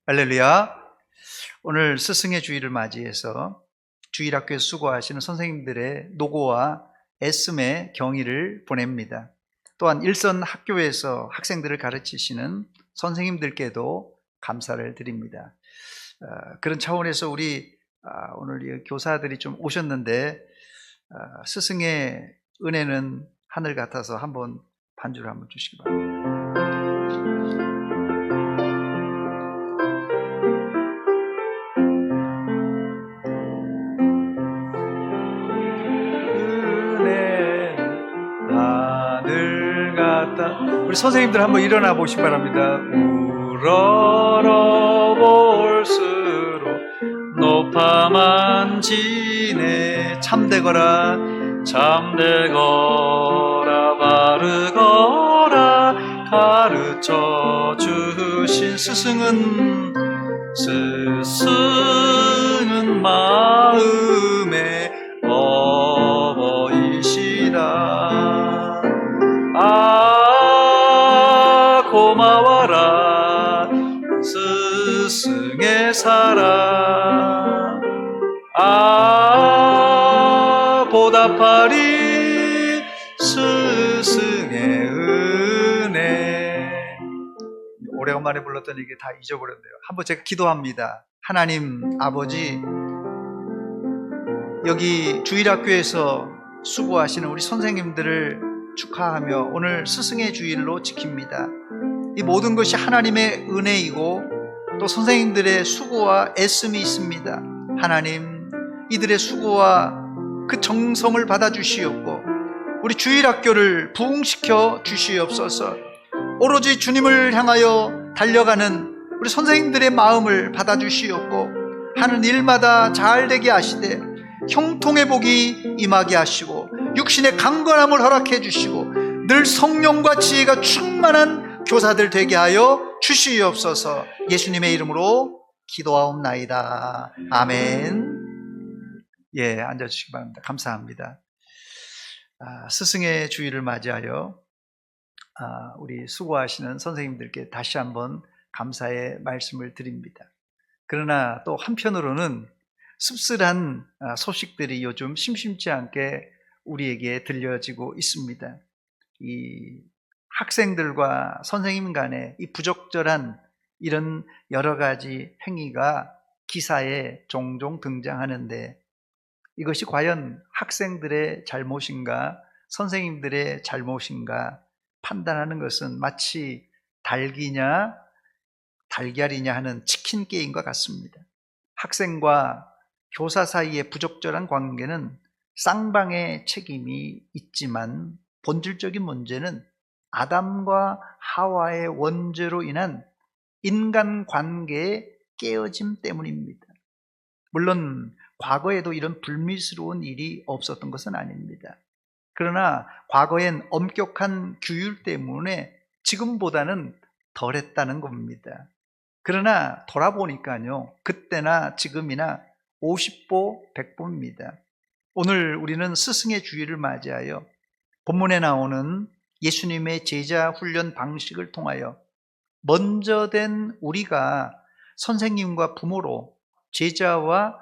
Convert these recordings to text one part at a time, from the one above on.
할렐루야. 오늘 스승의 주일을 맞이해서 주일학교에 수고하시는 선생님들의 노고와 애씀의 경의를 보냅니다. 또한 일선 학교에서 학생들을 가르치시는 선생님들께도 감사를 드립니다. 그런 차원에서 우리 오늘 교사들이 좀 오셨는데 스승의 은혜는 하늘 같아서 한번 반주를 한번 주시기 바랍니다. 우리 선생님들 한번 일어나 보시기 바랍니다. 우러러볼수록 높아만 지네. 참되거라 바르거라 가르쳐 주신 스승은 마음에 어버이시다. 고마워라 스승의 사랑. 보답하리 스승의 은혜. 오래간만에 불렀더니 이게 다 잊어버렸네요. 한번 제가 기도합니다. 하나님 아버지, 여기 주일학교에서 수고하시는 우리 선생님들을 축하하며 오늘 스승의 주일로 지킵니다. 이 모든 것이 하나님의 은혜이고 또 선생님들의 수고와 애씀이 있습니다. 하나님, 이들의 수고와 그 정성을 받아주시옵고 우리 주일학교를 부흥시켜 주시옵소서. 오로지 주님을 향하여 달려가는 우리 선생님들의 마음을 받아주시옵고 하는 일마다 잘되게 하시되 형통의 복이 임하게 하시고 육신의 강건함을 허락해 주시고 늘 성령과 지혜가 충만한 교사들 되게 하여 주시옵소서. 예수님의 이름으로 기도하옵나이다. 아멘. 예, 앉아주시기 바랍니다. 감사합니다. 스승의 주일을 맞이하여 우리 수고하시는 선생님들께 다시 한번 감사의 말씀을 드립니다. 그러나 또 한편으로는 씁쓸한 소식들이 요즘 심심치 않게 우리에게 들려지고 있습니다. 이 학생들과 선생님 간의 이 부적절한 이런 여러 가지 행위가 기사에 종종 등장하는데 이것이 과연 학생들의 잘못인가 선생님들의 잘못인가 판단하는 것은 마치 닭이냐 달걀이냐 하는 치킨 게임과 같습니다. 학생과 교사 사이의 부적절한 관계는 쌍방의 책임이 있지만 본질적인 문제는 아담과 하와의 원죄로 인한 인간관계의 깨어짐 때문입니다. 물론 과거에도 이런 불미스러운 일이 없었던 것은 아닙니다. 그러나 과거엔 엄격한 규율 때문에 지금보다는 덜했다는 겁니다. 그러나 돌아보니까요, 그때나 지금이나 50보 100보입니다. 오늘 우리는 스승의 주일을 맞이하여 본문에 나오는 예수님의 제자 훈련 방식을 통하여 먼저 된 우리가 선생님과 부모로 제자와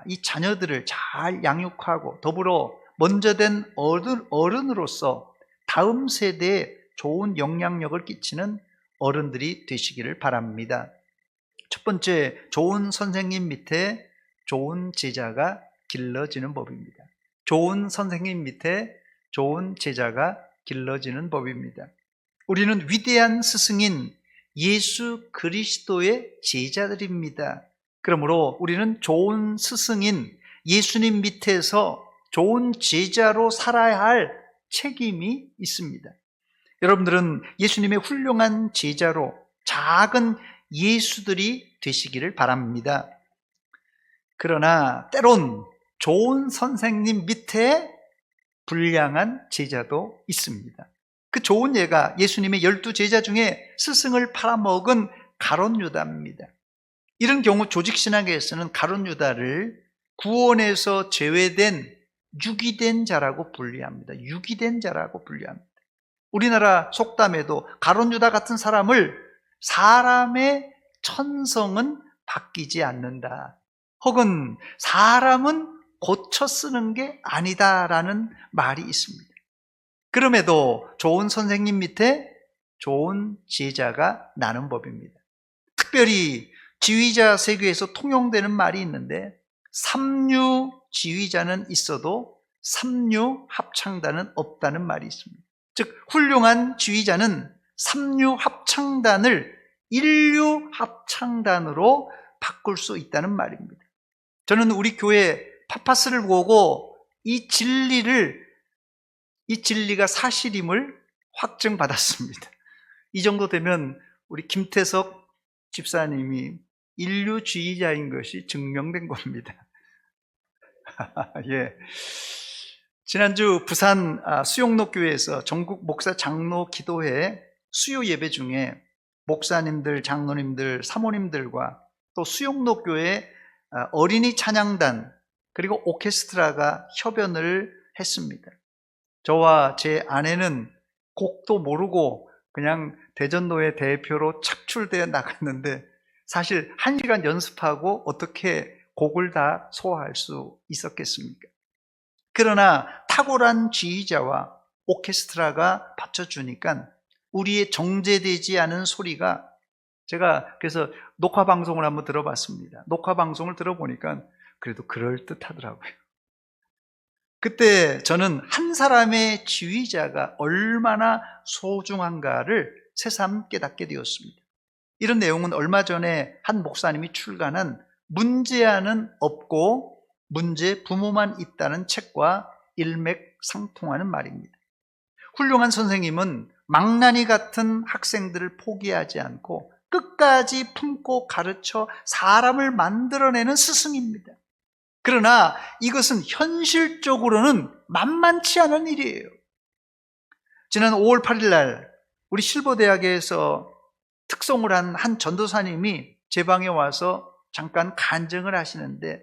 이 자녀들을 잘 양육하고 더불어 먼저 된 어른으로서 다음 세대에 좋은 영향력을 끼치는 어른들이 되시기를 바랍니다. 첫 번째, 좋은 선생님 밑에 좋은 제자가 길러지는 법입니다. 좋은 선생님 밑에 좋은 제자가 길러지는 법입니다. 우리는 위대한 스승인 예수 그리스도의 제자들입니다. 그러므로 우리는 좋은 스승인 예수님 밑에서 좋은 제자로 살아야 할 책임이 있습니다. 여러분들은 예수님의 훌륭한 제자로 작은 예수들이 되시기를 바랍니다. 그러나 때론 좋은 선생님 밑에 불량한 제자도 있습니다. 그 좋은 예가 예수님의 12제자 중에 스승을 팔아먹은 가룟 유다입니다. 이런 경우 조직신학에서는 가룟 유다를 구원에서 제외된 유기된 자라고 분류합니다. 유기된 자라고 분류합니다. 우리나라 속담에도 가룟 유다 같은 사람을 사람의 천성은 바뀌지 않는다. 혹은 사람은 고쳐 쓰는 게 아니다라는 말이 있습니다. 그럼에도 좋은 선생님 밑에 좋은 제자가 나는 법입니다. 특별히 지휘자 세계에서 통용되는 말이 있는데 삼류 지휘자는 있어도 삼류 합창단은 없다는 말이 있습니다. 즉 훌륭한 지휘자는 삼류 합창단을 인류 합창단으로 바꿀 수 있다는 말입니다. 저는 우리 교회 파파스를 보고 이 진리가 사실임을 확증받았습니다. 이 정도 되면 우리 김태석 집사님이 인류주의자인 것이 증명된 겁니다. 예. 지난주 부산 수용록교회에서 전국 목사 장로 기도회 수요 예배 중에 목사님들, 장로님들, 사모님들과 또 수용록교회 어린이 찬양단 그리고 오케스트라가 협연을 했습니다. 저와 제 아내는 곡도 모르고 그냥 대전노회 대표로 착출되어 나갔는데 사실 1시간 연습하고 어떻게 곡을 다 소화할 수 있었겠습니까? 그러나 탁월한 지휘자와 오케스트라가 받쳐주니까 우리의 정제되지 않은 소리가 제가 그래서 녹화방송을 한번 들어봤습니다. 녹화방송을 들어보니까 그래도 그럴듯하더라고요. 그때 저는 한 사람의 지휘자가 얼마나 소중한가를 새삼 깨닫게 되었습니다. 이런 내용은 얼마 전에 한 목사님이 출간한 문제아는 없고 문제 부모만 있다는 책과 일맥상통하는 말입니다. 훌륭한 선생님은 망나니 같은 학생들을 포기하지 않고 끝까지 품고 가르쳐 사람을 만들어내는 스승입니다. 그러나 이것은 현실적으로는 만만치 않은 일이에요. 지난 5월 8일 날 우리 실버대학에서 특송을 한 전도사님이 제 방에 와서 잠깐 간증을 하시는데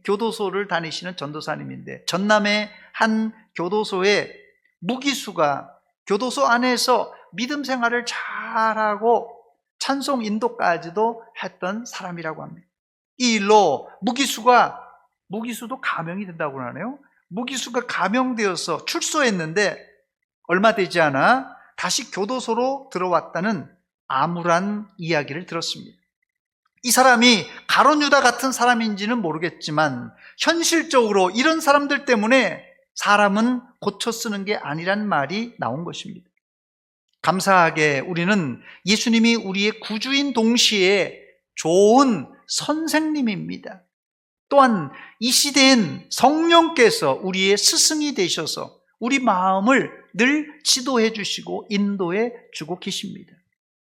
교도소를 다니시는 전도사님인데 전남의 한 교도소에 무기수가 교도소 안에서 믿음 생활을 잘하고 찬송 인도까지도 했던 사람이라고 합니다. 이 일로 무기수도 감형이 된다고 하네요. 무기수가 감형되어서 출소했는데 얼마 되지 않아 다시 교도소로 들어왔다는 암울한 이야기를 들었습니다. 이 사람이 가룟 유다 같은 사람인지는 모르겠지만 현실적으로 이런 사람들 때문에 사람은 고쳐 쓰는 게 아니란 말이 나온 것입니다. 감사하게 우리는 예수님이 우리의 구주인 동시에 좋은 선생님입니다. 또한 이 시대엔 성령께서 우리의 스승이 되셔서 우리 마음을 늘 지도해 주시고 인도해 주고 계십니다.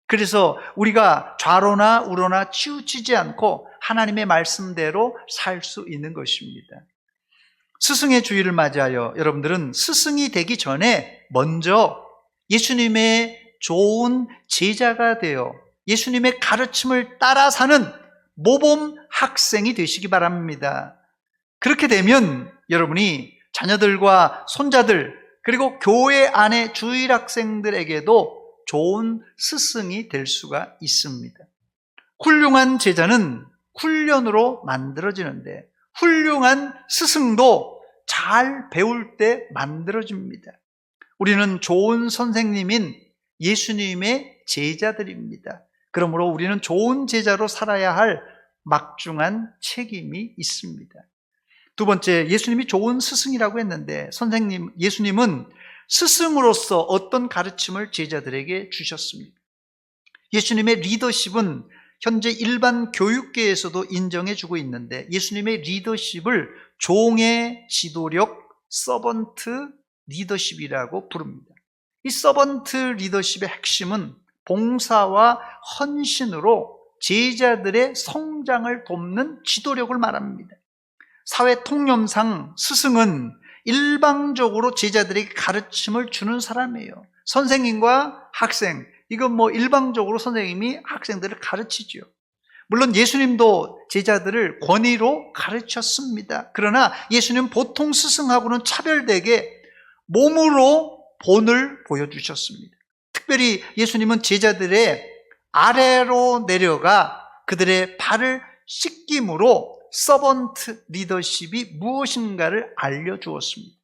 그래서 우리가 좌로나 우로나 치우치지 않고 하나님의 말씀대로 살 수 있는 것입니다. 스승의 주일을 맞이하여 여러분들은 스승이 되기 전에 먼저 예수님의 좋은 제자가 되어 예수님의 가르침을 따라 사는 모범 학생이 되시기 바랍니다. 그렇게 되면 여러분이 자녀들과 손자들 그리고 교회 안의 주일 학생들에게도 좋은 스승이 될 수가 있습니다. 훌륭한 제자는 훈련으로 만들어지는데 훌륭한 스승도 잘 배울 때 만들어집니다. 우리는 좋은 선생님인 예수님의 제자들입니다. 그러므로 우리는 좋은 제자로 살아야 할 막중한 책임이 있습니다. 두 번째, 예수님이 좋은 스승이라고 했는데 예수님은 스승으로서 어떤 가르침을 제자들에게 주셨습니다. 예수님의 리더십은 현재 일반 교육계에서도 인정해주고 있는데 예수님의 리더십을 종의 지도력, 서번트 리더십이라고 부릅니다. 이 서번트 리더십의 핵심은 봉사와 헌신으로 제자들의 성장을 돕는 지도력을 말합니다. 사회 통념상 스승은 일방적으로 제자들에게 가르침을 주는 사람이에요. 선생님과 학생, 이건 일방적으로 선생님이 학생들을 가르치죠. 물론 예수님도 제자들을 권위로 가르쳤습니다. 그러나 예수님 보통 스승하고는 차별되게 몸으로 본을 보여주셨습니다. 특별히 예수님은 제자들의 아래로 내려가 그들의 발을 씻김으로 서번트 리더십이 무엇인가를 알려주었습니다.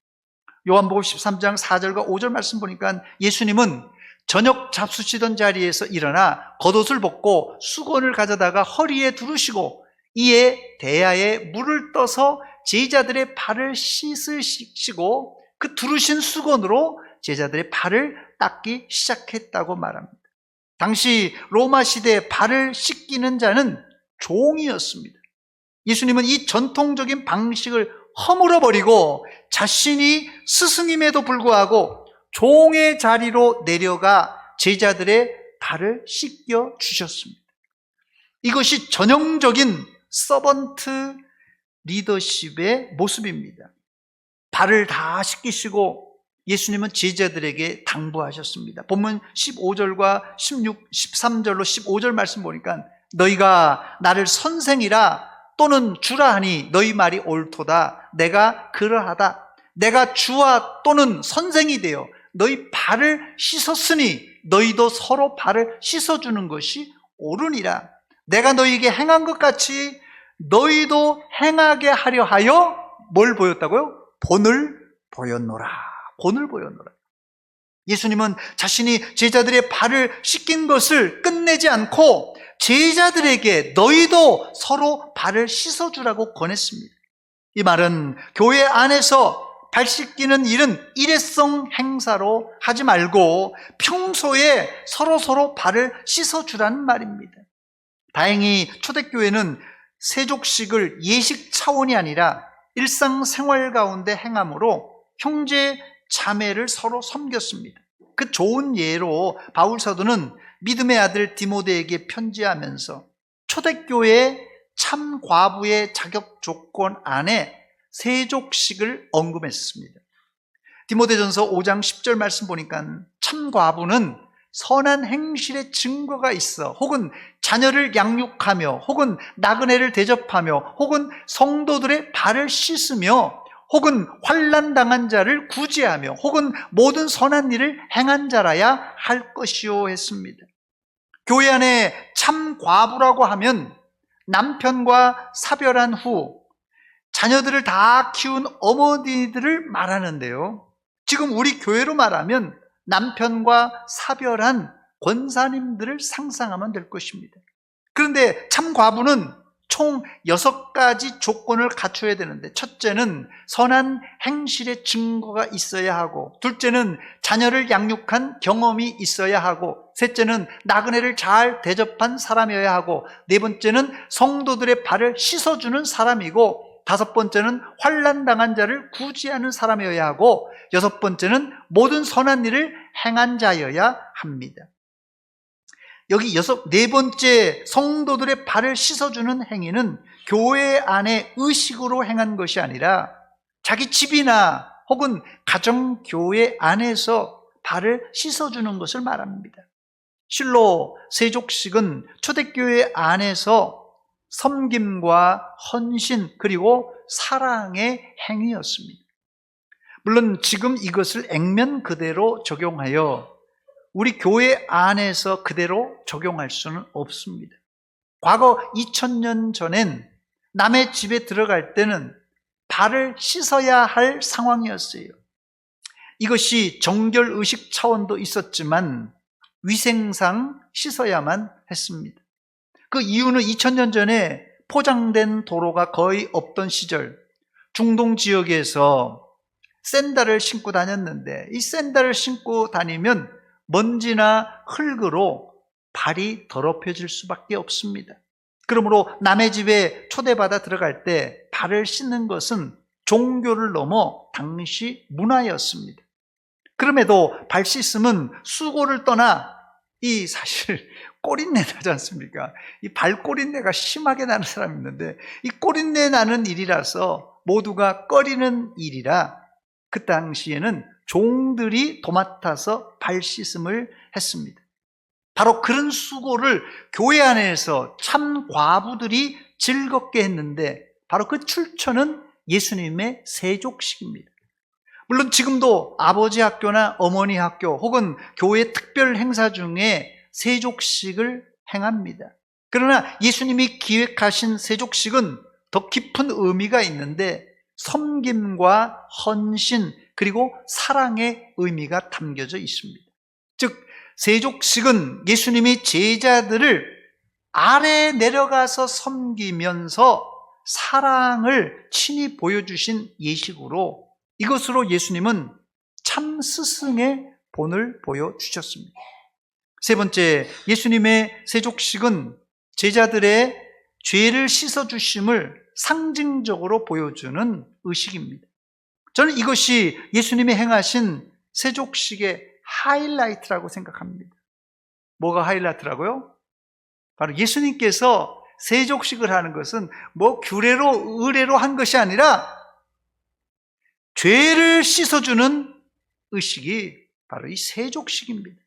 요한복음 13장 4절과 5절 말씀 보니까 예수님은 저녁 잡수시던 자리에서 일어나 겉옷을 벗고 수건을 가져다가 허리에 두르시고 이에 대야에 물을 떠서 제자들의 발을 씻으시고 그 두르신 수건으로 제자들의 발을 닦기 시작했다고 말합니다. 당시 로마 시대에 발을 씻기는 자는 종이었습니다. 예수님은 이 전통적인 방식을 허물어버리고 자신이 스승임에도 불구하고 종의 자리로 내려가 제자들의 발을 씻겨 주셨습니다. 이것이 전형적인 서번트 리더십의 모습입니다. 발을 다 씻기시고 예수님은 제자들에게 당부하셨습니다. 본문 15절과 13절로 15절 말씀 보니까 너희가 나를 선생이라 또는 주라 하니 너희 말이 옳도다. 내가 그러하다. 내가 주와 또는 선생이 되어 너희 발을 씻었으니 너희도 서로 발을 씻어주는 것이 옳으니라. 내가 너희에게 행한 것 같이 너희도 행하게 하려 하여 뭘 보였다고요? 본을 보였노라. 본을 보였노라. 예수님은 자신이 제자들의 발을 씻긴 것을 끝내지 않고 제자들에게 너희도 서로 발을 씻어주라고 권했습니다. 이 말은 교회 안에서 발 씻기는 일은 일회성 행사로 하지 말고 평소에 서로 발을 씻어주라는 말입니다. 다행히 초대교회는 세족식을 예식 차원이 아니라 일상생활 가운데 행함으로 형제 자매를 서로 섬겼습니다. 그 좋은 예로 바울 사도는 믿음의 아들 디모데에게 편지하면서 초대교회의 참 과부의 자격 조건 안에 세족식을 언급했습니다. 디모데전서 5장 10절 말씀 보니까 참 과부는 선한 행실의 증거가 있어 혹은 자녀를 양육하며 혹은 나그네를 대접하며 혹은 성도들의 발을 씻으며 혹은 환난 당한 자를 구제하며 혹은 모든 선한 일을 행한 자라야 할 것이요 했습니다. 교회 안에 참 과부라고 하면 남편과 사별한 후 자녀들을 다 키운 어머니들을 말하는데요. 지금 우리 교회로 말하면 남편과 사별한 권사님들을 상상하면 될 것입니다. 그런데 참 과부는 총 6가지 조건을 갖춰야 되는데, 첫째는 선한 행실의 증거가 있어야 하고, 둘째는 자녀를 양육한 경험이 있어야 하고, 셋째는 나그네를 잘 대접한 사람이어야 하고, 네 번째는 성도들의 발을 씻어주는 사람이고, 다섯 번째는 환난 당한 자를 구제하는 사람이어야 하고, 여섯 번째는 모든 선한 일을 행한 자여야 합니다. 여기 네 번째 성도들의 발을 씻어주는 행위는 교회 안에 의식으로 행한 것이 아니라 자기 집이나 혹은 가정교회 안에서 발을 씻어주는 것을 말합니다. 실로 세족식은 초대교회 안에서 섬김과 헌신 그리고 사랑의 행위였습니다. 물론 지금 이것을 액면 그대로 적용하여 우리 교회 안에서 그대로 적용할 수는 없습니다. 과거 2000년 전엔 남의 집에 들어갈 때는 발을 씻어야 할 상황이었어요. 이것이 정결의식 차원도 있었지만 위생상 씻어야만 했습니다. 그 이유는 2000년 전에 포장된 도로가 거의 없던 시절 중동 지역에서 샌들을 신고 다녔는데 이 샌들을 신고 다니면 먼지나 흙으로 발이 더럽혀질 수밖에 없습니다. 그러므로 남의 집에 초대받아 들어갈 때 발을 씻는 것은 종교를 넘어 당시 문화였습니다. 그럼에도 발 씻음은 수고를 떠나 이 사실 꼬린내 나지 않습니까? 이 발꼬린내가 심하게 나는 사람이 있는데 이 꼬린내 나는 일이라서 모두가 꺼리는 일이라 그 당시에는 종들이 도맡아서 발 씻음을 했습니다. 바로 그런 수고를 교회 안에서 참 과부들이 즐겁게 했는데 바로 그 출처는 예수님의 세족식입니다. 물론 지금도 아버지 학교나 어머니 학교 혹은 교회 특별 행사 중에 세족식을 행합니다. 그러나 예수님이 기획하신 세족식은 더 깊은 의미가 있는데 섬김과 헌신 그리고 사랑의 의미가 담겨져 있습니다. 즉 세족식은 예수님이 제자들을 아래 내려가서 섬기면서 사랑을 친히 보여주신 예식으로 이것으로 예수님은 참 스승의 본을 보여주셨습니다. 세 번째, 예수님의 세족식은 제자들의 죄를 씻어주심을 상징적으로 보여주는 의식입니다. 저는 이것이 예수님이 행하신 세족식의 하이라이트라고 생각합니다. 뭐가 하이라이트라고요? 바로 예수님께서 세족식을 하는 것은 뭐 규례로 의례로 한 것이 아니라 죄를 씻어주는 의식이 바로 이 세족식입니다.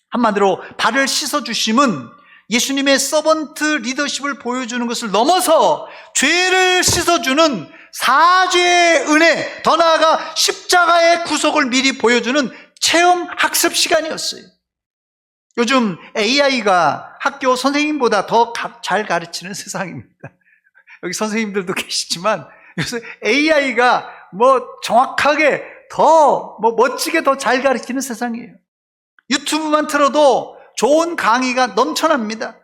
한마디로 발을 씻어주심은 예수님의 서번트 리더십을 보여주는 것을 넘어서 죄를 씻어주는 사죄의 은혜, 더 나아가 십자가의 구속을 미리 보여주는 체험 학습 시간이었어요. 요즘 AI가 학교 선생님보다 더 잘 가르치는 세상입니다. 여기 선생님들도 계시지만 요새 AI가 정확하게 더 멋지게 더 잘 가르치는 세상이에요. 유튜브만 틀어도 좋은 강의가 넘쳐납니다.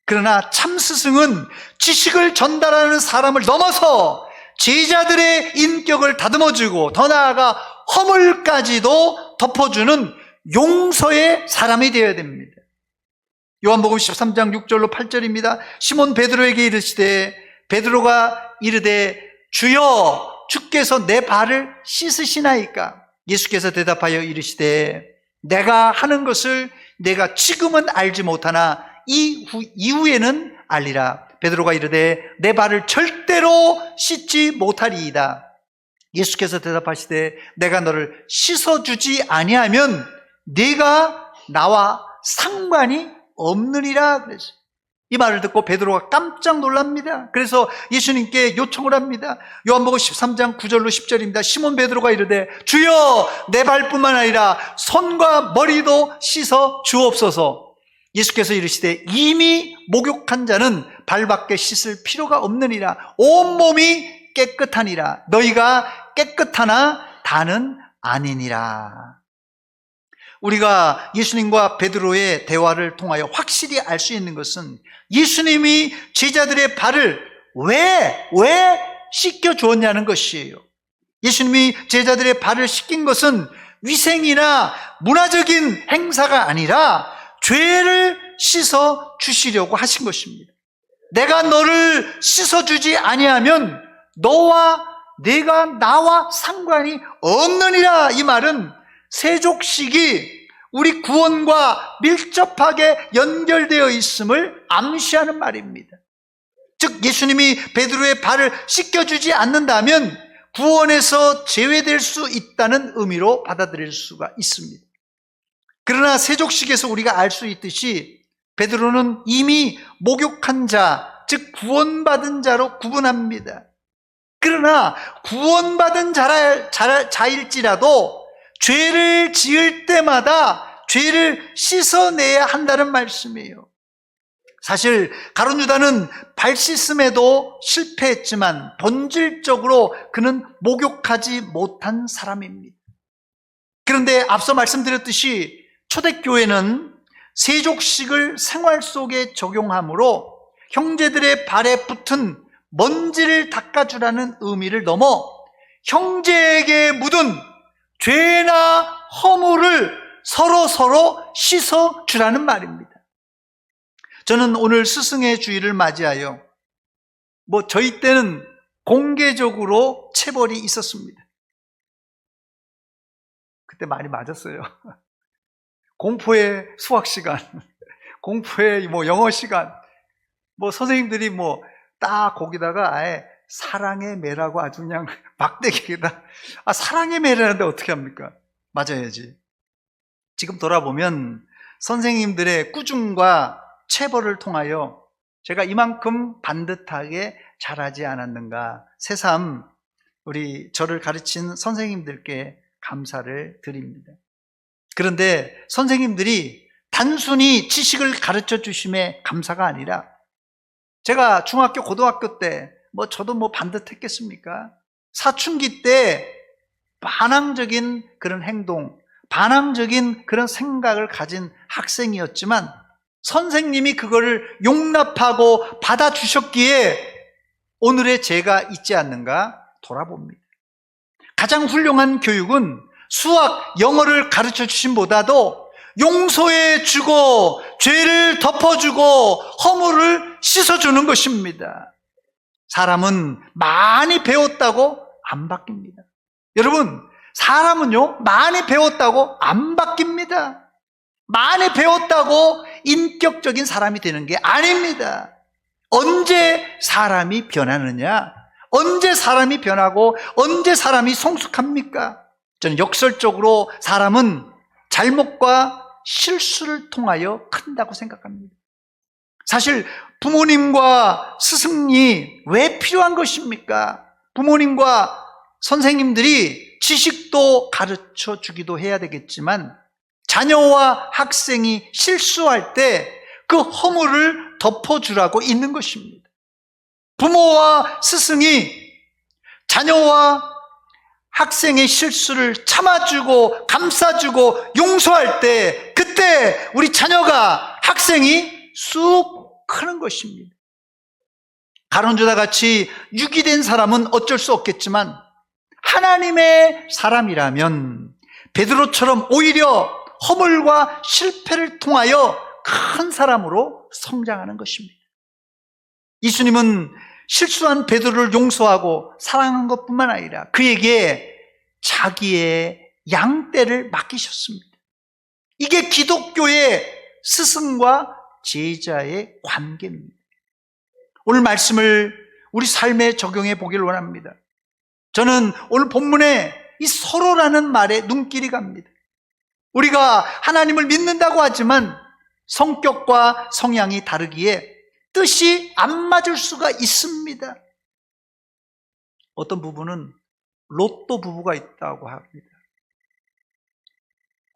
그러나 참 스승은 지식을 전달하는 사람을 넘어서 제자들의 인격을 다듬어주고 더 나아가 허물까지도 덮어주는 용서의 사람이 되어야 됩니다. 요한복음 13장 6절로 8절입니다. 시몬 베드로에게 이르시되 베드로가 이르되 주여 주께서 내 발을 씻으시나이까? 예수께서 대답하여 이르시되 내가 하는 것을 내가 지금은 알지 못하나 이후에는 알리라. 베드로가 이르되 내 발을 절대로 씻지 못하리이다. 예수께서 대답하시되 내가 너를 씻어주지 아니하면 네가 나와 상관이 없느니라 그랬어요. 이 말을 듣고 베드로가 깜짝 놀랍니다. 그래서 예수님께 요청을 합니다. 요한복음 13장 9절로 10절입니다. 시몬 베드로가 이르되 주여 내 발뿐만 아니라 손과 머리도 씻어 주옵소서. 예수께서 이르시되 이미 목욕한 자는 발밖에 씻을 필요가 없느니라. 온몸이 깨끗하니라. 너희가 깨끗하나 다는 아니니라. 우리가 예수님과 베드로의 대화를 통하여 확실히 알 수 있는 것은 예수님이 제자들의 발을 왜 씻겨 주었냐는 것이에요. 예수님이 제자들의 발을 씻긴 것은 위생이나 문화적인 행사가 아니라 죄를 씻어 주시려고 하신 것입니다. 내가 너를 씻어 주지 아니하면 너와 내가 나와 상관이 없느니라. 이 말은 세족식이 우리 구원과 밀접하게 연결되어 있음을 암시하는 말입니다. 즉 예수님이 베드로의 발을 씻겨주지 않는다면 구원에서 제외될 수 있다는 의미로 받아들일 수가 있습니다. 그러나 세족식에서 우리가 알 수 있듯이 베드로는 이미 목욕한 자, 즉 구원받은 자로 구분합니다. 그러나 구원받은 자일지라도 죄를 지을 때마다 죄를 씻어내야 한다는 말씀이에요. 사실 가룟 유다는 발 씻음에도 실패했지만 본질적으로 그는 목욕하지 못한 사람입니다. 그런데 앞서 말씀드렸듯이 초대교회는 세족식을 생활 속에 적용함으로 형제들의 발에 붙은 먼지를 닦아주라는 의미를 넘어 형제에게 묻은 죄나 허물을 서로 씻어주라는 말입니다. 저는 오늘 스승의 주일을 맞이하여 저희 때는 공개적으로 체벌이 있었습니다. 그때 많이 맞았어요. 공포의 수학 시간, 공포의 영어 시간, 선생님들이 딱 거기다가 아예 사랑의 매라고 아주 그냥 막대기에다 사랑의 매라는데 어떻게 합니까? 맞아야지. 지금 돌아보면 선생님들의 꾸중과 체벌을 통하여 제가 이만큼 반듯하게 자라지 않았는가 새삼 저를 가르친 선생님들께 감사를 드립니다. 그런데 선생님들이 단순히 지식을 가르쳐 주심에 감사가 아니라 제가 중학교, 고등학교 때 저도 반듯했겠습니까? 사춘기 때 반항적인 그런 행동, 반항적인 그런 생각을 가진 학생이었지만 선생님이 그거를 용납하고 받아주셨기에 오늘의 제가 있지 않는가 돌아봅니다. 가장 훌륭한 교육은 수학, 영어를 가르쳐 주심보다도 용서해 주고 죄를 덮어주고 허물을 씻어주는 것입니다. 사람은 많이 배웠다고 안 바뀝니다. 여러분, 사람은요, 많이 배웠다고 안 바뀝니다. 많이 배웠다고 인격적인 사람이 되는 게 아닙니다. 언제 사람이 변하느냐? 언제 사람이 변하고 언제 사람이 성숙합니까? 저는 역설적으로 사람은 잘못과 실수를 통하여 큰다고 생각합니다. 사실 부모님과 스승이 왜 필요한 것입니까? 부모님과 선생님들이 지식도 가르쳐 주기도 해야 되겠지만 자녀와 학생이 실수할 때 그 허물을 덮어주라고 있는 것입니다. 부모와 스승이 자녀와 학생의 실수를 참아주고 감싸주고 용서할 때 그때 우리 자녀가 학생이 쑥 크는 것입니다. 가론주다 같이 유기된 사람은 어쩔 수 없겠지만 하나님의 사람이라면 베드로처럼 오히려 허물과 실패를 통하여 큰 사람으로 성장하는 것입니다. 예수님은 실수한 베드로를 용서하고 사랑한 것뿐만 아니라 그에게 자기의 양떼를 맡기셨습니다. 이게 기독교의 스승과 제자의 관계입니다. 오늘 말씀을 우리 삶에 적용해 보길 원합니다. 저는 오늘 본문에 이 서로라는 말에 눈길이 갑니다. 우리가 하나님을 믿는다고 하지만 성격과 성향이 다르기에 뜻이 안 맞을 수가 있습니다. 어떤 부부는 로또 부부가 있다고 합니다.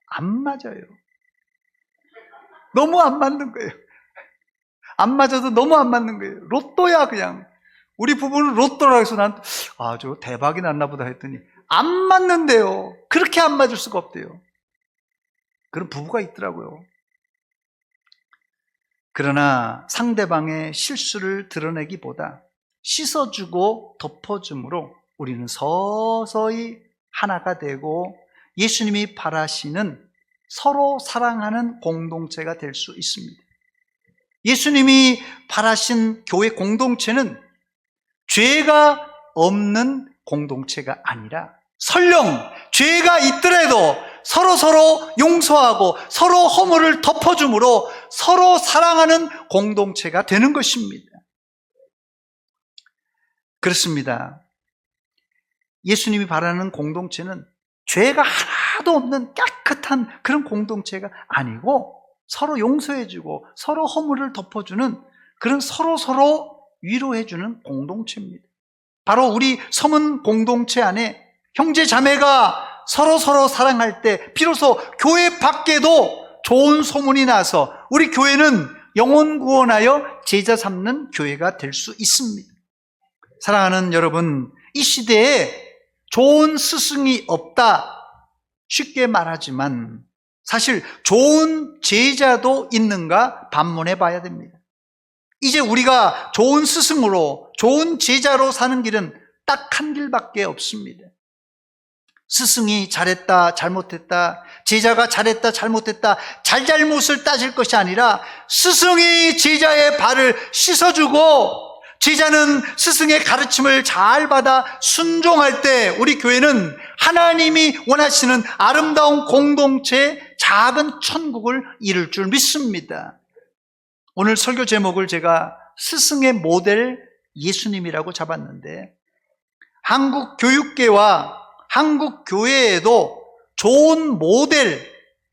안 맞아요. 너무 안 맞는 거예요. 안 맞아도 너무 안 맞는 거예요. 로또야 그냥. 우리 부부는 로또라고 해서 난 저 대박이 났나 보다 했더니 안 맞는데요. 그렇게 안 맞을 수가 없대요. 그런 부부가 있더라고요. 그러나 상대방의 실수를 드러내기보다 씻어주고 덮어줌으로 우리는 서서히 하나가 되고 예수님이 바라시는 서로 사랑하는 공동체가 될 수 있습니다. 예수님이 바라신 교회 공동체는 죄가 없는 공동체가 아니라 설령 죄가 있더라도 서로 용서하고 서로 허물을 덮어줌으로 서로 사랑하는 공동체가 되는 것입니다. 그렇습니다. 예수님이 바라는 공동체는 죄가 하나도 없는 깨끗한 그런 공동체가 아니고 서로 용서해주고 서로 허물을 덮어주는 그런 서로 위로해주는 공동체입니다. 바로 우리 서문 공동체 안에 형제 자매가 서로 사랑할 때 비로소 교회 밖에도 좋은 소문이 나서 우리 교회는 영혼 구원하여 제자 삼는 교회가 될 수 있습니다. 사랑하는 여러분, 이 시대에 좋은 스승이 없다 쉽게 말하지만 사실 좋은 제자도 있는가 반문해 봐야 됩니다. 이제 우리가 좋은 스승으로 좋은 제자로 사는 길은 딱 한 길밖에 없습니다. 스승이 잘했다 잘못했다, 제자가 잘했다 잘못했다 잘잘못을 따질 것이 아니라 스승이 제자의 발을 씻어주고 제자는 스승의 가르침을 잘 받아 순종할 때 우리 교회는 하나님이 원하시는 아름다운 공동체의 작은 천국을 이룰 줄 믿습니다. 오늘 설교 제목을 제가 스승의 모델 예수님이라고 잡았는데 한국 교육계와 한국 교회에도 좋은 모델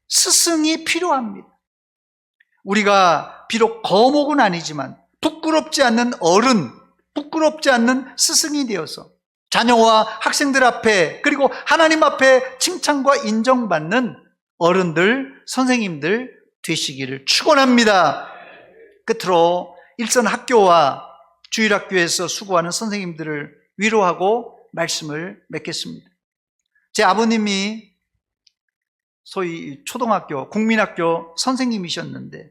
스승이 필요합니다. 우리가 비록 거목은 아니지만 부끄럽지 않는 어른, 부끄럽지 않는 스승이 되어서 자녀와 학생들 앞에 그리고 하나님 앞에 칭찬과 인정받는 어른들, 선생님들 되시기를 축원합니다. 끝으로 일선 학교와 주일학교에서 수고하는 선생님들을 위로하고 말씀을 맺겠습니다. 제 아버님이 소위 초등학교, 국민학교 선생님이셨는데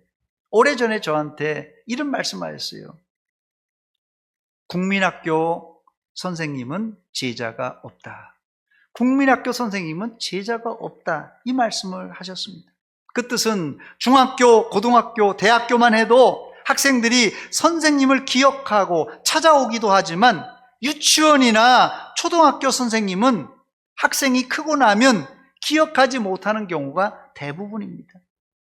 오래전에 저한테 이런 말씀하셨어요. 국민학교 선생님은 제자가 없다. 국민학교 선생님은 제자가 없다. 이 말씀을 하셨습니다. 그 뜻은 중학교, 고등학교, 대학교만 해도 학생들이 선생님을 기억하고 찾아오기도 하지만 유치원이나 초등학교 선생님은 학생이 크고 나면 기억하지 못하는 경우가 대부분입니다.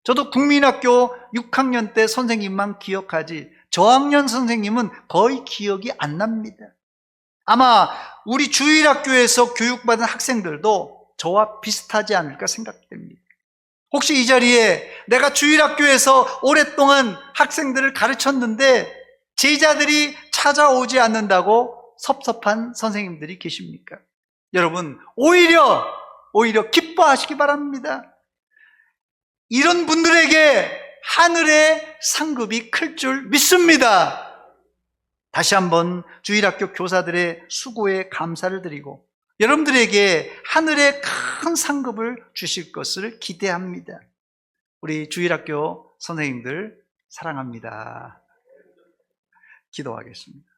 저도 국민학교 6학년 때 선생님만 기억하지 저학년 선생님은 거의 기억이 안 납니다. 아마 우리 주일학교에서 교육받은 학생들도 저와 비슷하지 않을까 생각됩니다. 혹시 이 자리에 내가 주일학교에서 오랫동안 학생들을 가르쳤는데 제자들이 찾아오지 않는다고 섭섭한 선생님들이 계십니까? 여러분, 오히려 기뻐하시기 바랍니다. 이런 분들에게 하늘의 상급이 클 줄 믿습니다. 다시 한번 주일학교 교사들의 수고에 감사를 드리고 여러분들에게 하늘의 큰 상급을 주실 것을 기대합니다. 우리 주일학교 선생님들 사랑합니다. 기도하겠습니다.